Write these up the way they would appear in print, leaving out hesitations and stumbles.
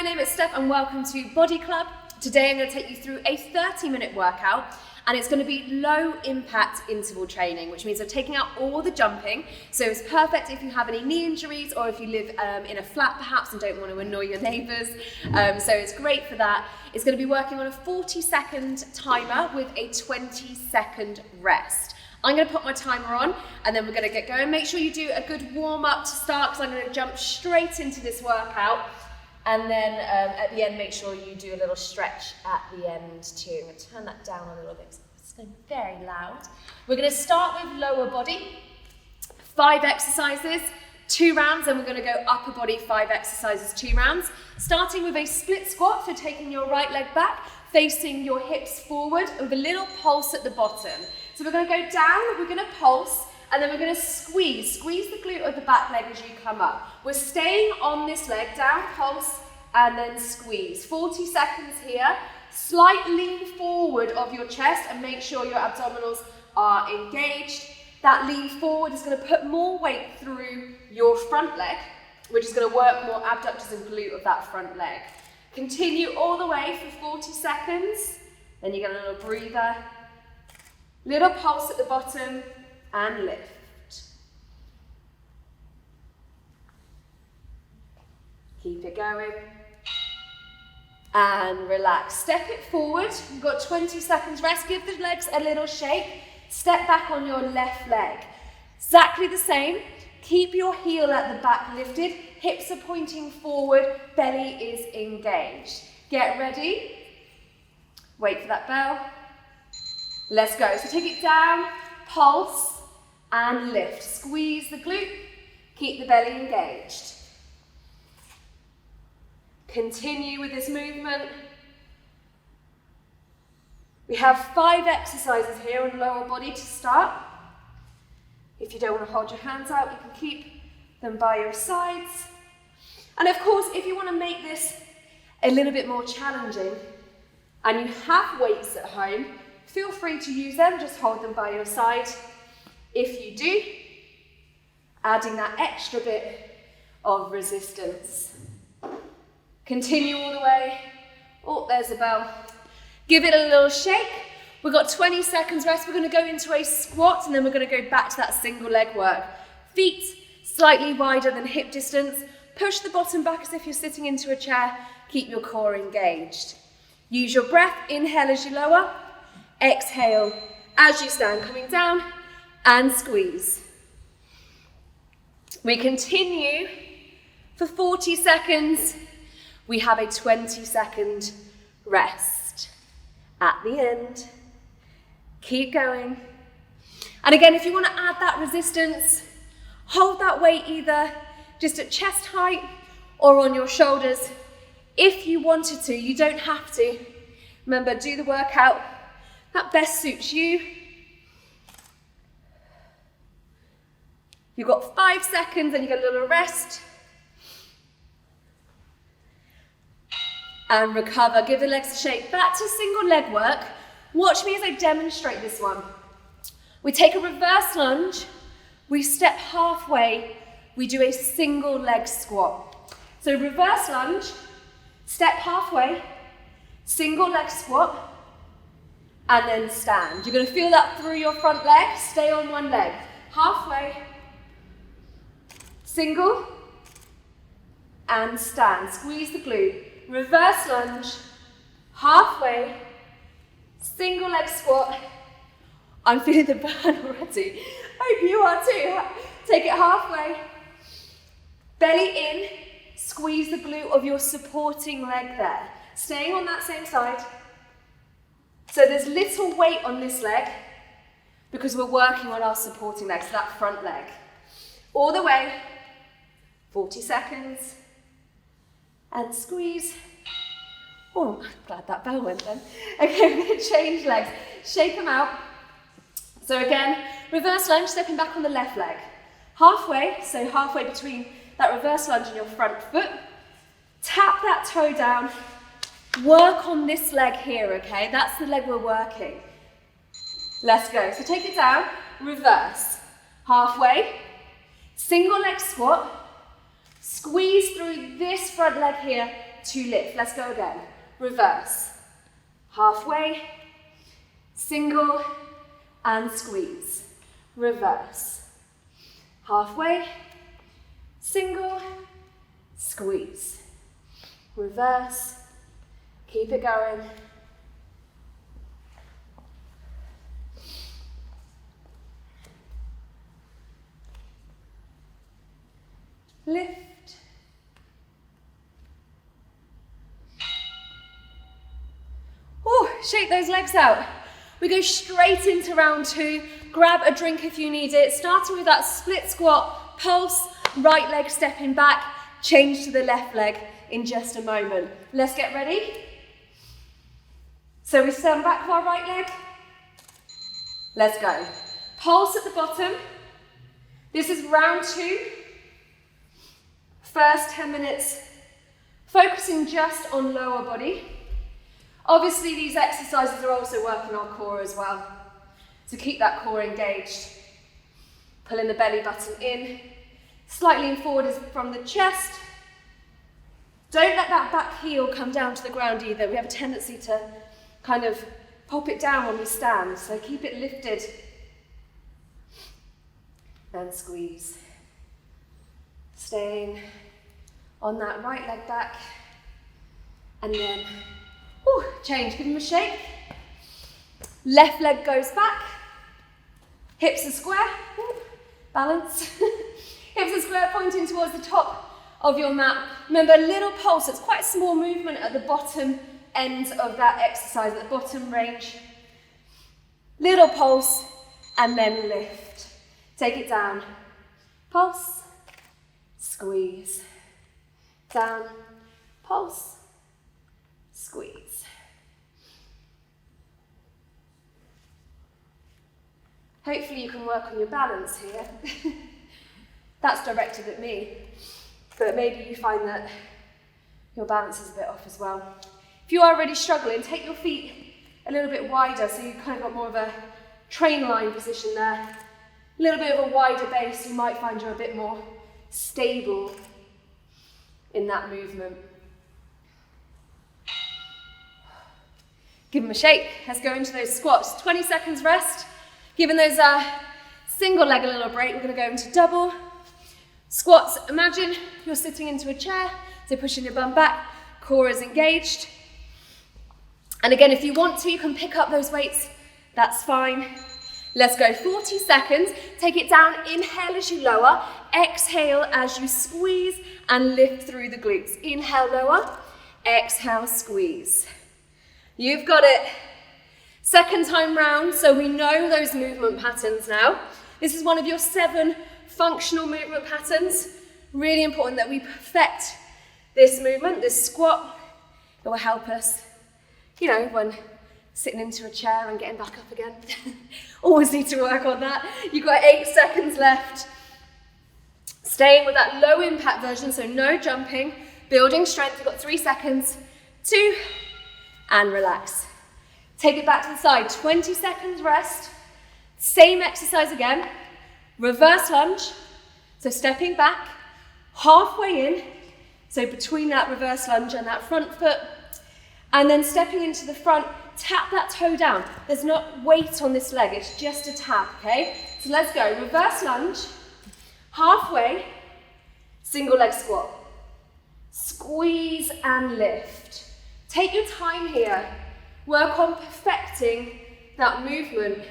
name is Steph and welcome to Body Club. Today I'm going to take you through a 30-minute workout and it's going to be low impact interval training, which means I'm taking out all the jumping. So it's perfect if you have any knee injuries or if you live in a flat perhaps and don't want to annoy your neighbours. So it's great for that. It's going to be working on a 40-second timer with a 20-second rest. I'm going to put my timer on and then we're going to get going. Make sure you do a good warm up to start because I'm going to jump straight into this workout. And then at the end, make sure you do a little stretch at the end too. I'm going to turn that down a little bit because it's going to be very loud. We're going to start with lower body, 5 exercises, 2 rounds, and we're going to go upper body, 5 exercises, 2 rounds. Starting with a split squat, so taking your right leg back, facing your hips forward with a little pulse at the bottom. So we're going to go down, we're going to pulse, and then we're going to squeeze the glute of the back leg as you come up. We're staying on this leg, down, pulse, and then squeeze. 40 seconds here. Slight lean forward of your chest and make sure your abdominals are engaged. That lean forward is going to put more weight through your front leg, which is going to work more abductors and glute of that front leg. Continue all the way for 40 seconds. Then you get a little breather. Little pulse at the bottom. And lift. Keep it going. And relax. Step it forward. You've got 20 seconds rest. Give the legs a little shake. Step back on your left leg. Exactly the same. Keep your heel at the back lifted. Hips are pointing forward. Belly is engaged. Get ready. Wait for that bell. Let's go. So take it down. Pulse. And lift. Squeeze the glute. Keep the belly engaged. Continue with this movement. We have 5 exercises here on lower body to start. If you don't want to hold your hands out, you can keep them by your sides. And of course, if you want to make this a little bit more challenging and you have weights at home, feel free to use them. Just hold them by your side. If you do, adding that extra bit of resistance. Continue all the way. Oh, there's a bell. Give it a little shake. We've got 20 seconds rest. We're going to go into a squat and then we're going to go back to that single leg work. Feet slightly wider than hip distance. Push the bottom back as if you're sitting into a chair. Keep your core engaged. Use your breath. Inhale as you lower. Exhale as you stand, coming down. And squeeze. We continue for 40 seconds. We have a 20-second rest at the end. Keep going. And again, if you want to add that resistance, hold that weight either just at chest height or on your shoulders. If you wanted to, you don't have to. Remember, do the workout that best suits you. You've got 5 seconds and you get a little rest. And recover. Give the legs a shake. Back to single leg work. Watch me as I demonstrate this one. We take a reverse lunge. We step halfway. We do a single leg squat. So reverse lunge, step halfway, single leg squat, and then stand. You're going to feel that through your front leg. Stay on one leg. Halfway. Single and stand. Squeeze the glute. Reverse lunge. Halfway. Single leg squat. I'm feeling the burn already. Hope you are too. Take it halfway. Belly in. Squeeze the glute of your supporting leg there. Staying on that same side. So there's little weight on this leg because we're working on our supporting leg, so that front leg. All the way. 40 seconds, and squeeze. Oh, I'm glad that bell went then. Okay, we're going to change legs. Shake them out. So again, reverse lunge, stepping back on the left leg. Halfway, so halfway between that reverse lunge and your front foot. Tap that toe down. Work on this leg here, okay? That's the leg we're working. Let's go. So take it down, reverse. Halfway, single leg squat. Squeeze through this front leg here. to lift. Let's go again. Reverse. Halfway, single, and squeeze. Reverse. Halfway, single, squeeze. Reverse. Keep it going. Lift. Oh, shake those legs out. We go straight into round 2. Grab a drink if you need it. Starting with that split squat, pulse, right leg stepping back, change to the left leg in just a moment. Let's get ready. So we stand back with our right leg. Let's go. Pulse at the bottom. This is round 2. First 10 minutes, focusing just on lower body. Obviously, these exercises are also working our core as well. So keep that core engaged. Pulling the belly button in, slightly lean forward from the chest. Don't let that back heel come down to the ground either. We have a tendency to kind of pop it down when we stand, so keep it lifted. And squeeze. Staying on that right leg back. And then, change, give them a shake. Left leg goes back. Hips are square, balance. Hips are square, pointing towards the top of your mat. Remember, a little pulse, it's quite a small movement at the bottom end of that exercise, at the bottom range. Little pulse, and then lift. Take it down. Pulse, squeeze. Down, pulse, squeeze. Hopefully you can work on your balance here. That's directed at me, but maybe you find that your balance is a bit off as well. If you are really struggling, take your feet a little bit wider so you've kind of got more of a train line position there. A little bit of a wider base, you might find you're a bit more stable in that movement. Give them a shake. Let's go into those squats. 20 seconds rest. Giving those single leg a little break, we're going to go into double squats. Imagine you're sitting into a chair, so pushing your bum back, core is engaged. And again, if you want to, you can pick up those weights, that's fine. Let's go 40 seconds. Take it down, inhale as you lower, exhale as you squeeze and lift through the glutes. Inhale, lower, exhale, squeeze. You've got it. Second time round, so we know those movement patterns now. This is one of your 7 functional movement patterns. Really important that we perfect this movement, this squat. It will help us, you know, when sitting into a chair and getting back up again. Always need to work on that. You've got 8 seconds left. Staying with that low impact version, so no jumping, building strength. You've got 3 seconds, 2, and relax. Take it back to the side, 20 seconds rest. Same exercise again. Reverse lunge, so stepping back, halfway in, so between that reverse lunge and that front foot, and then stepping into the front, tap that toe down. There's not weight on this leg, it's just a tap, okay? So let's go, reverse lunge, halfway, single leg squat. Squeeze and lift. Take your time here. Work on perfecting that movement.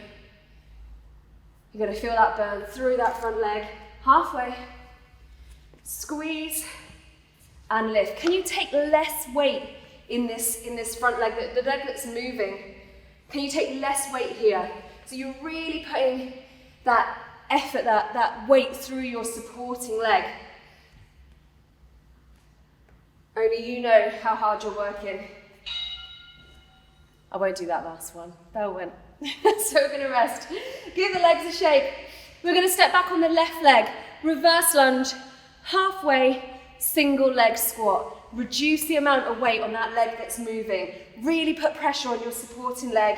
You're going to feel that burn through that front leg. Halfway. Squeeze and lift. Can you take less weight in this front leg, the leg that's moving? Can you take less weight here? So you're really putting that effort, that weight through your supporting leg. Only you know how hard you're working. I won't do that last one. Bell went. So we're going to rest. Give the legs a shake. We're going to step back on the left leg. Reverse lunge. Halfway, single leg squat. Reduce the amount of weight on that leg that's moving. Really put pressure on your supporting leg.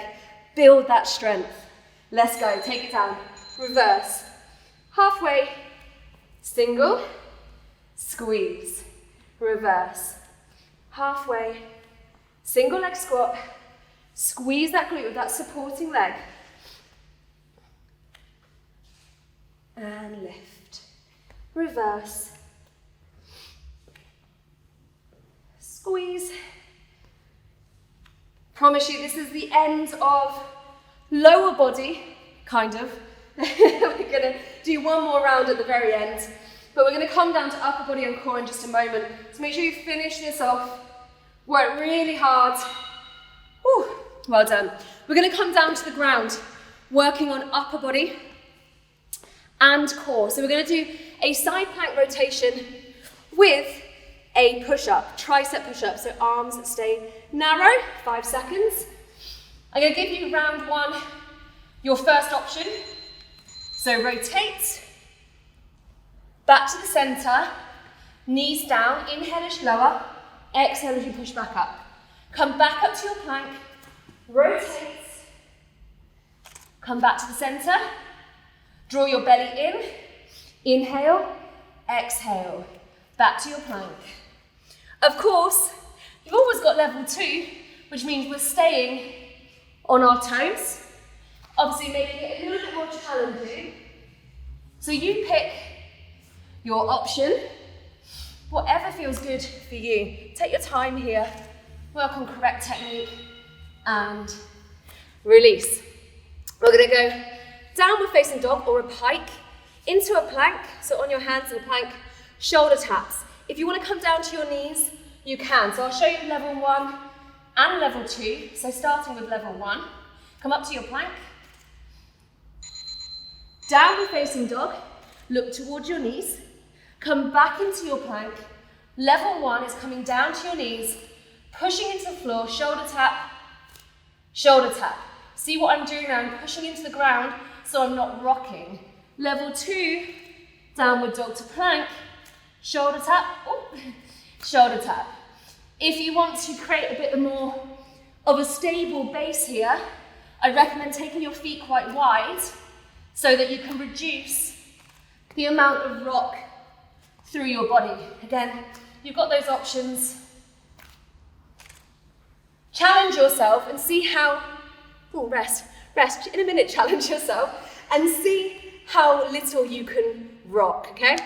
Build that strength. Let's go. Take it down. Reverse. Halfway, single, squeeze. Reverse. halfway, single leg squat, squeeze that glute with that supporting leg, and lift, reverse, squeeze. Promise you this is the end of lower body, kind of. We're gonna do one more round at the very end, but we're gonna come down to upper body and core in just a moment. So make sure you finish this off, work really hard. Whew, well done. We're gonna come down to the ground, working on upper body and core. So we're gonna do a side plank rotation with a push-up, tricep push-up, so arms that stay narrow, 5 seconds. I'm gonna give you round one, your first option. So rotate, back to the center, knees down, inhale as you lower, exhale as you push back up. Come back up to your plank, rotate, come back to the center, draw your belly in, inhale, exhale, back to your plank. Of course, you've always got level 2, which means we're staying on our toes, obviously making it a little bit more challenging. So you pick your option, whatever feels good for you. Take your time here, work on correct technique, and release. We're gonna go downward facing dog or a pike, into a plank, so on your hands in a plank, shoulder taps. If you want to come down to your knees, you can. So I'll show you level 1 and level 2. So starting with level 1, come up to your plank, downward facing dog, look towards your knees, come back into your plank. Level 1 is coming down to your knees, pushing into the floor, shoulder tap, shoulder tap. See what I'm doing now? I'm pushing into the ground so I'm not rocking. Level 2, downward dog to plank, shoulder tap, oh, shoulder tap. If you want to create a bit more of a stable base here, I recommend taking your feet quite wide so that you can reduce the amount of rock through your body. Again, you've got those options. Challenge yourself and see how, oh, rest, in a minute, challenge yourself and see how little you can rock, okay?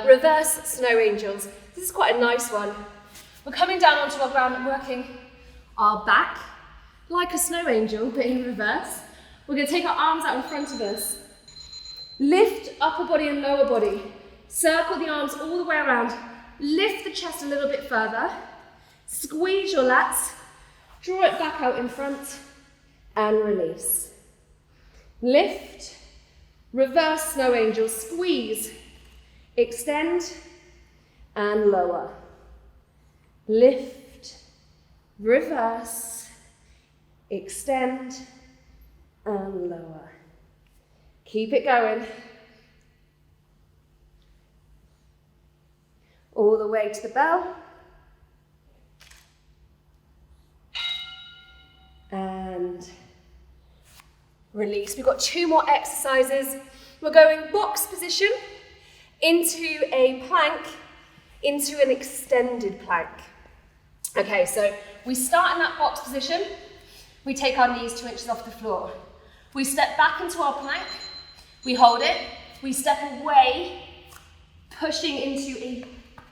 Reverse snow angels. This is quite a nice one. We're coming down onto our ground and working our back like a snow angel, but in reverse. We're going to take our arms out in front of us. Lift upper body and lower body. Circle the arms all the way around. Lift the chest a little bit further. Squeeze your lats. Draw it back out in front and release. Lift. Reverse snow angel. Squeeze. Extend and lower. Lift, reverse, extend and lower. Keep it going. All the way to the bell. And release. We've got 2 more exercises. We're going box position into a plank, into an extended plank. Okay, so we start in that box position. We take our knees 2 inches off the floor. We step back into our plank. We hold it. We step away, pushing into a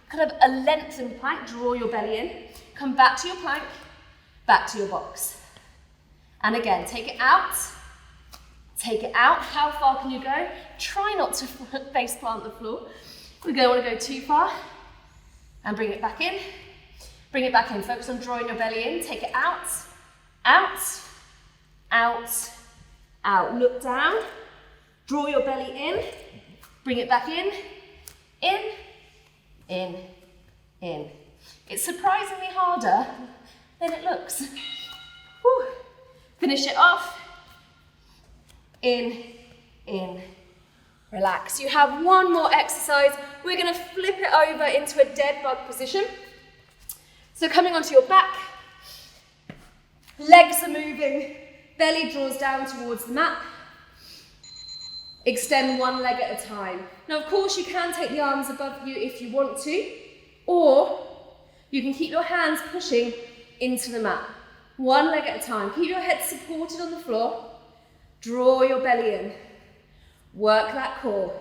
kind of a lengthened plank. Draw your belly in. Come back to your plank, back to your box. And again, take it out. Take it out. How far can you go? Try not to face plant the floor. We don't want to go too far. And bring it back in. Bring it back in. Focus on drawing your belly in. Take it out. Out. Out. Out. Look down. Draw your belly in. Bring it back in. In. In. In. It's surprisingly harder than it looks. Whew. Finish it off. In, relax. You have 1 more exercise. We're going to flip it over into a dead bug position. So coming onto your back, legs are moving, belly draws down towards the mat. Extend 1 leg at a time. Now, of course, you can take the arms above you if you want to, or You can keep your hands pushing into the mat. One leg at a time. Keep your head supported on the floor. Draw your belly in. Work that core.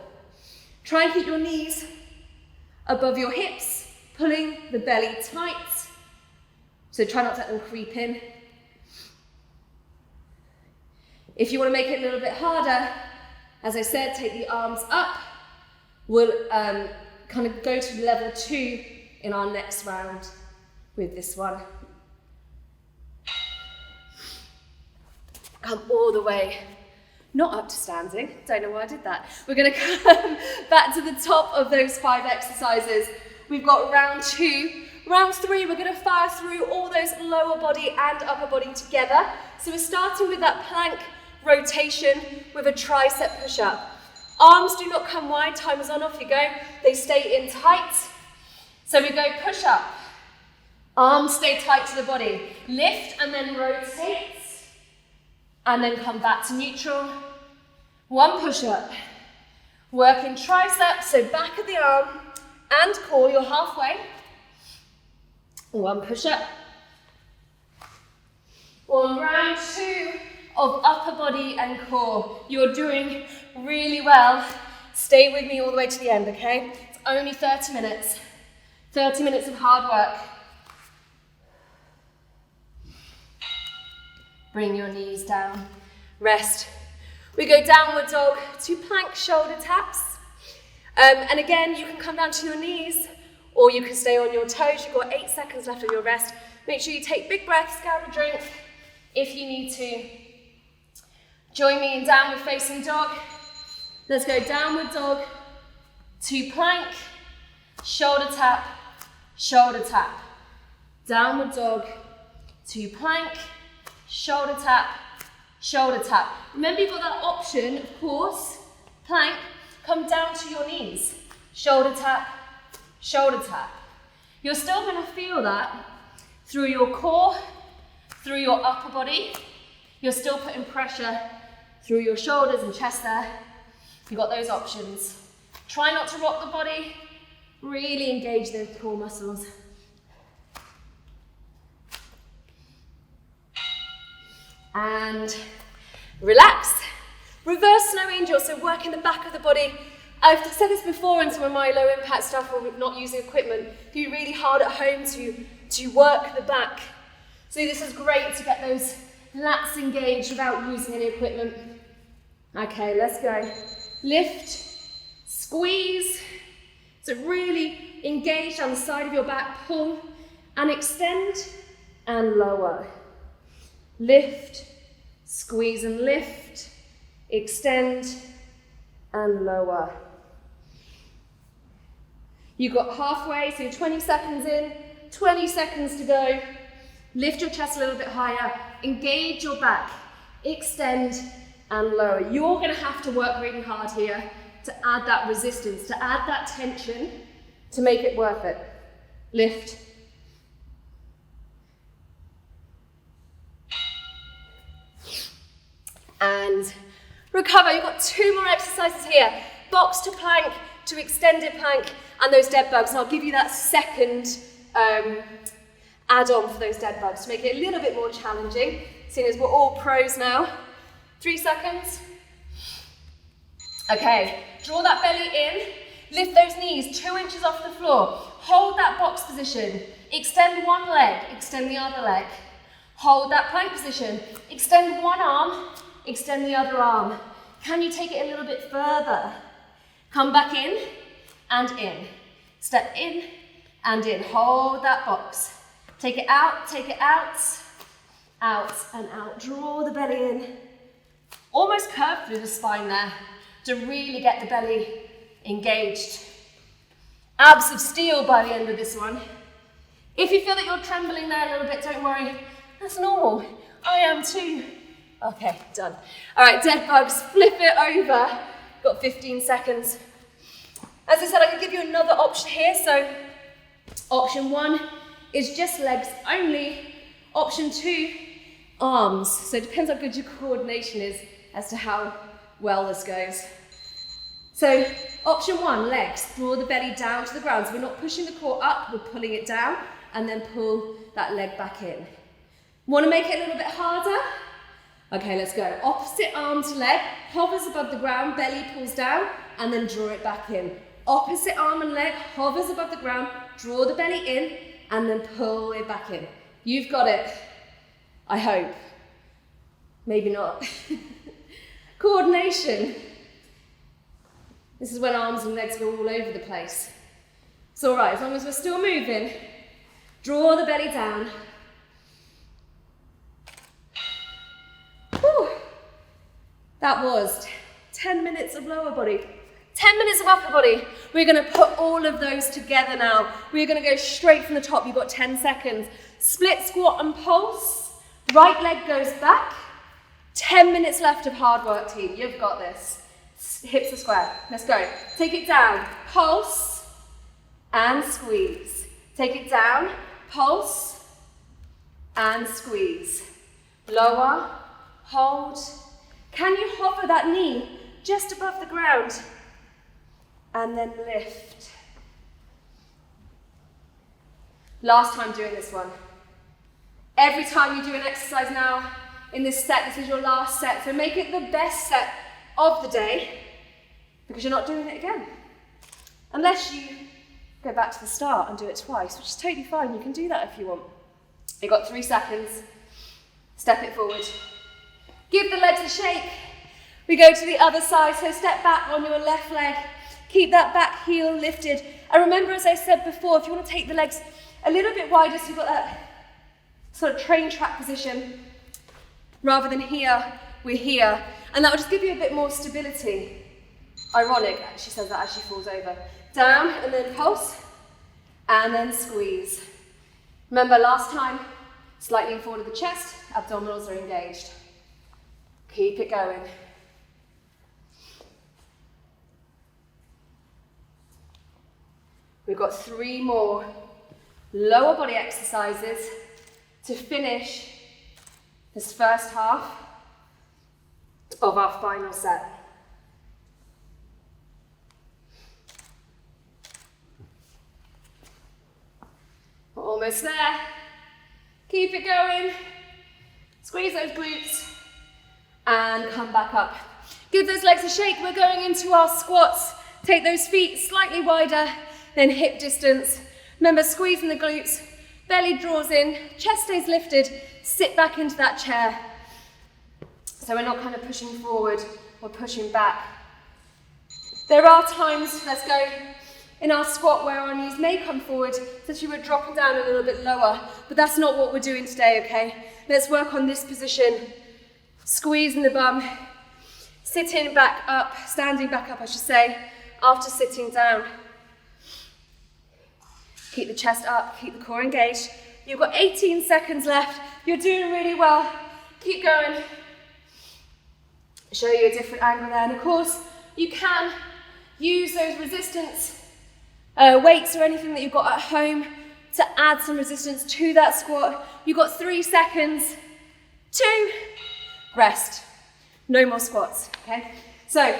Try and keep your knees above your hips, pulling the belly tight. So try not to let them creep in. If you want to make it a little bit harder, as I said, take the arms up. We'll kind of go to level 2 in our next round with this one. Come all the way, not up to standing, don't know why I did that. We're going to come back to the top of those 5 exercises. We've got round 2. Round 3, we're going to fire through all those lower body and upper body together. So we're starting with that plank rotation with a tricep push-up. Arms do not come wide, timer's on, off you go. They stay in tight. So we go push-up. Arms stay tight to the body. Lift and then rotate. And then come back to neutral. 1 push-up. Working triceps, so back of the arm and core, you're halfway. 1 push-up. 1 round 2 of upper body and core. You're doing really well. Stay with me all the way to the end, okay? It's only 30 minutes. 30 minutes of hard work. Bring your knees down. Rest. We go downward dog to plank shoulder taps. And again, you can come down to your knees or you can stay on your toes. You've got 8 seconds left of your rest. Make sure you take big breaths, grab a drink if you need to. Join me in downward facing dog. Let's go downward dog to plank, shoulder tap, shoulder tap. Downward dog to plank, shoulder tap, shoulder tap. Remember you've got that option, of course, plank, come down to your knees. Shoulder tap, shoulder tap. You're still going to feel that through your core, through your upper body. You're still putting pressure through your shoulders and chest there. You've got those options. Try not to rock the body. Really engage those core muscles. And relax. Reverse snow angel, so work in the back of the body. I've said this before in some of my low impact stuff or not using equipment. Do really hard at home to work the back. So this is great to get those lats engaged without using any equipment. Okay, let's go. Lift, squeeze. So really engage on the side of your back, pull and extend and lower. Lift, squeeze and lift, extend and lower. You've got halfway, so 20 seconds in, 20 seconds to go. Lift your chest a little bit higher, engage your back, extend and lower. You're going to have to work really hard here to add that resistance, to add that tension, to make it worth it. Lift. And recover. You've got 2 more exercises here. Box to plank, to extended plank, and those dead bugs. And I'll give you that second add-on for those dead bugs to make it a little bit more challenging, seeing as we're all pros now. 3 seconds. Okay, draw that belly in, lift those knees 2 inches off the floor, hold that box position, extend one leg, extend the other leg, hold that plank position, extend one arm, extend the other arm. Can you take it a little bit further? Come back in and in. Step in and in. Hold that box. Take it out, out and out. Draw the belly in. Almost curve through the spine there to really get the belly engaged. Abs of steel by the end of this one. If you feel that you're trembling there a little bit, don't worry. That's normal. I am too. Okay, done. All right, dead bugs, flip it over. Got 15 seconds. As I said, I can give you another option here. So option 1 is just legs only. Option 2, arms. So it depends how good your coordination is as to how well this goes. So option 1, legs. Draw the belly down to the ground. So we're not pushing the core up, we're pulling it down. and then pull that leg back in. Want to make it a little bit harder? Okay, let's go. Opposite arm to leg, hovers above the ground, belly pulls down, and then draw it back in. Opposite arm and leg, hovers above the ground, draw the belly in, and then pull it back in. You've got it. I hope. Maybe not. Coordination. This is when arms and legs go all over the place. It's all right, as long as we're still moving. Draw the belly down. Whew. That was 10 minutes of lower body. 10 minutes of upper body. We're going to put all of those together now. We're going to go straight from the top. You've got 10 seconds. Split squat and pulse. Right leg goes back. 10 minutes left of hard work, team. You've got this. Hips are square. Let's go. Take it down. Pulse and squeeze. Take it down. Pulse and squeeze. Lower. Hold. Can you hover that knee just above the ground? And then lift. Last time doing this one. Every time you do an exercise now in this set, this is your last set. So make it the best set of the day because you're not doing it again. Unless you go back to the start and do it twice, which is totally fine. You can do that if you want. You've got 3 seconds. Step it forward. Give the legs a shake. We go to the other side. So step back on your left leg. Keep that back heel lifted. And remember, as I said before, if you want to take the legs a little bit wider, so you've got that sort of train track position, rather than here, we're here. And that will just give you a bit more stability. Ironic, she says that as she falls over. Down, and then pulse, and then squeeze. Remember last time, slightly forward of the chest, abdominals are engaged. Keep it going. We've got 3 more lower body exercises to finish this first half of our final set. We're almost there. Keep it going. Squeeze those glutes and come back up. Give those legs a shake. We're going into our squats. Take those feet slightly wider than hip distance. Remember, squeezing the glutes, belly draws in, chest stays lifted, sit back into that chair. So we're not kind of pushing forward or pushing back. There are times, let's go, in our squat where our knees may come forward, so you were dropping down a little bit lower, but that's not what we're doing today, okay? Let's work on this position. Squeezing the bum, sitting back up, standing back up, I should say, after sitting down. Keep the chest up, keep the core engaged. You've got 18 seconds left. You're doing really well. Keep going. Show you a different angle there. And of course, you can use those resistance weights or anything that you've got at home to add some resistance to that squat. You've got 3 seconds. 2, rest. No more squats, okay? So,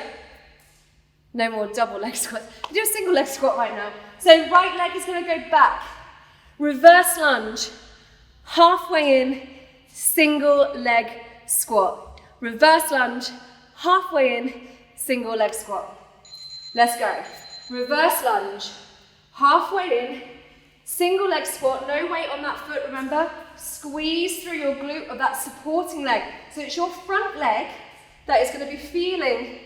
no more double leg squats. Do a single leg squat right now. So right leg is going to go back. Reverse lunge. Halfway in, single leg squat. Reverse lunge. Halfway in, single leg squat. Let's go. Reverse lunge. Halfway in, single leg squat. No weight on that foot, remember? Squeeze through your glute of that supporting leg. So it's your front leg that is going to be feeling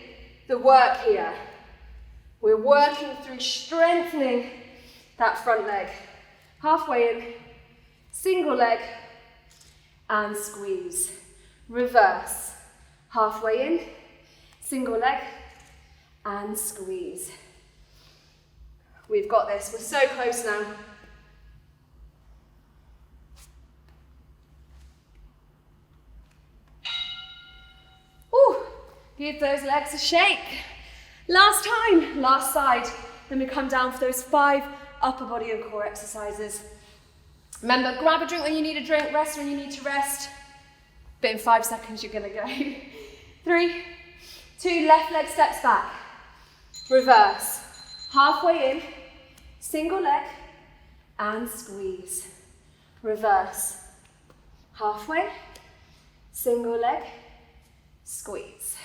the work here. We're working through strengthening that front leg. Halfway in, single leg, and squeeze. Reverse. Halfway in, single leg, and squeeze. We've got this. We're so close now. Ooh, give those legs a shake. Last time, last side. Then we come down for those 5 upper body and core exercises. Remember, grab a drink when you need a drink, rest when you need to rest. But in 5 seconds, you're gonna go. 3, 2, left leg steps back. Reverse. Halfway in, single leg, and squeeze. reverse. Halfway, single leg, squeeze.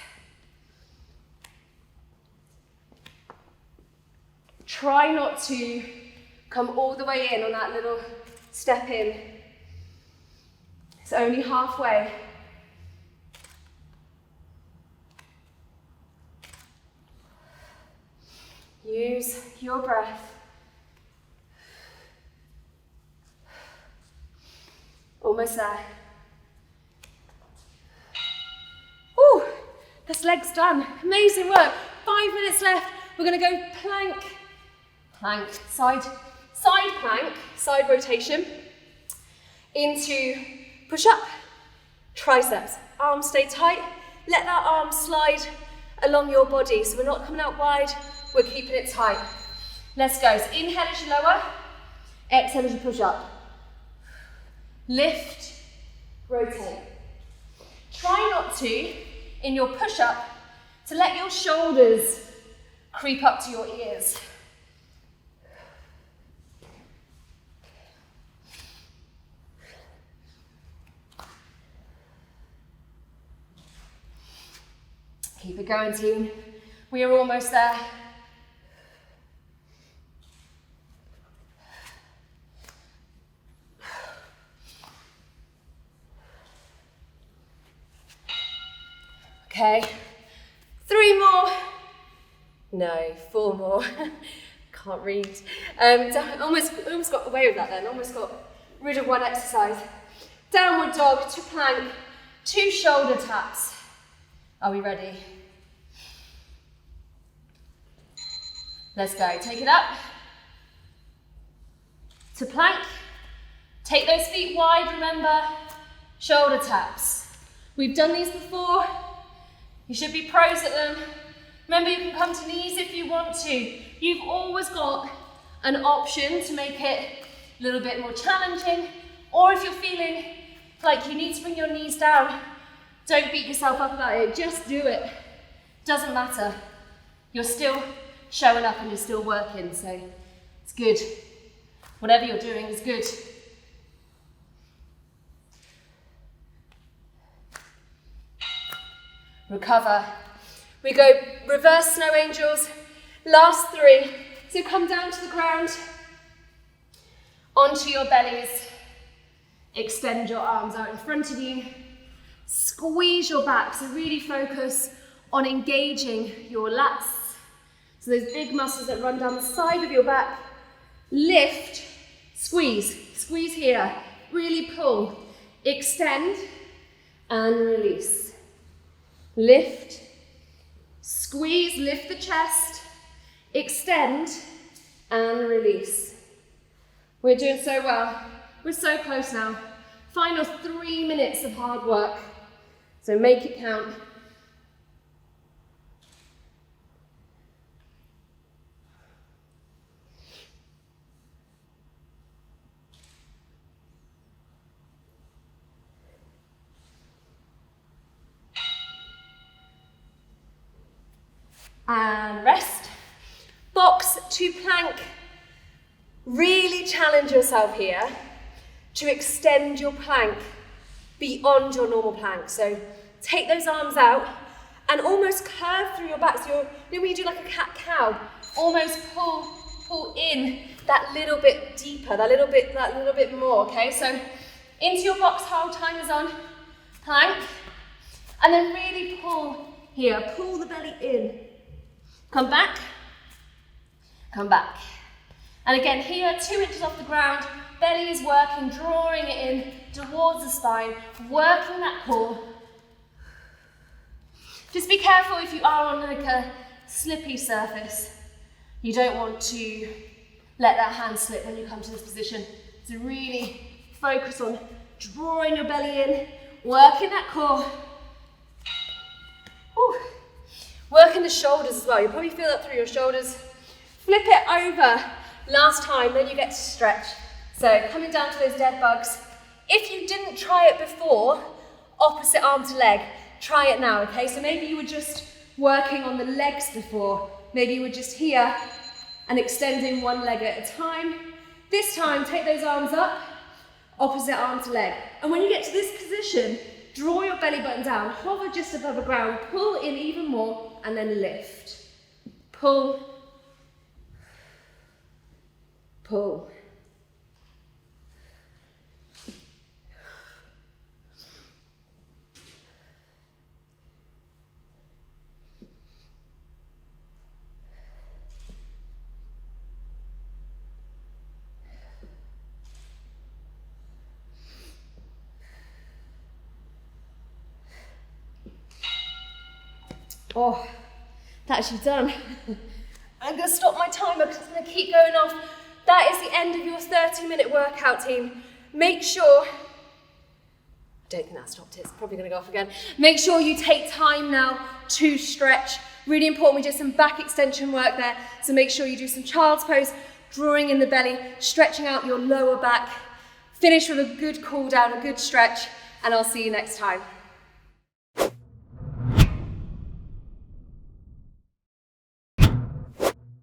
Try not to come all the way in on that little step in. It's only halfway. Use your breath. Almost there. Ooh, this leg's done. Amazing work. 5 minutes left. We're going to go plank, plank, side plank, side rotation, into push-up, triceps. Arms stay tight. Let that arm slide along your body. So we're not coming out wide, we're keeping it tight. Let's go. So inhale as you lower, exhale as you push up. Lift, rotate. Try not to, in your push-up, to let your shoulders creep up to your ears. Keep it going, team. We are almost there. Okay, 3 more. No, 4 more. Can't read. Almost got away with that then. Almost got rid of one exercise. Downward dog to plank, 2 shoulder taps. Are we ready? Let's go. Take it up. To plank. Take those feet wide, remember. Shoulder taps. We've done these before. You should be pros at them. Remember, you can come to knees if you want to. You've always got an option to make it a little bit more challenging, or if you're feeling like you need to bring your knees down, don't beat yourself up about it, just do it. Doesn't matter. You're still showing up and you're still working, so it's good. Whatever you're doing is good. Recover. We go reverse snow angels, last 3. So come down to the ground, onto your bellies, extend your arms out in front of you, squeeze your back, so really focus on engaging your lats. So those big muscles that run down the side of your back, lift, squeeze here, really pull, extend and release. Lift, squeeze, lift the chest, extend and release. We're doing so well. We're so close now. Final 3 minutes of hard work. So make it count. And rest. Box to plank. Really challenge yourself here to extend your plank beyond your normal plank. So take those arms out and almost curve through your back. So when you do like a cat-cow, almost pull in that little bit deeper, that little bit more, okay? So into your box hold, timers on, plank, and then really pull here, pull the belly in. Come back, come back. And again, here, 2 inches off the ground, belly is working, drawing it in towards the spine, working that core. Just be careful if you are on like a slippy surface. You don't want to let that hand slip when you come to this position. So really focus on drawing your belly in, working that core. Whew. Working the shoulders as well. You probably feel that through your shoulders. Flip it over. Last time, then you get to stretch. So coming down to those dead bugs. If you didn't try it before, opposite arm to leg, try it now, okay? So maybe you were just working on the legs before. Maybe you were just here and extending one leg at a time. This time, take those arms up, opposite arm to leg. And when you get to this position, draw your belly button down, hover just above the ground, pull in even more, and then lift. Pull, pull. Oh, that's actually done. I'm going to stop my timer because it's going to keep going off. That is the end of your 30-minute workout, team. Make sure, I don't think that stopped it, it's probably going to go off again. Make sure you take time now to stretch. Really important, we did some back extension work there, so make sure you do some child's pose, drawing in the belly, stretching out your lower back. Finish with a good cool down, a good stretch, and I'll see you next time.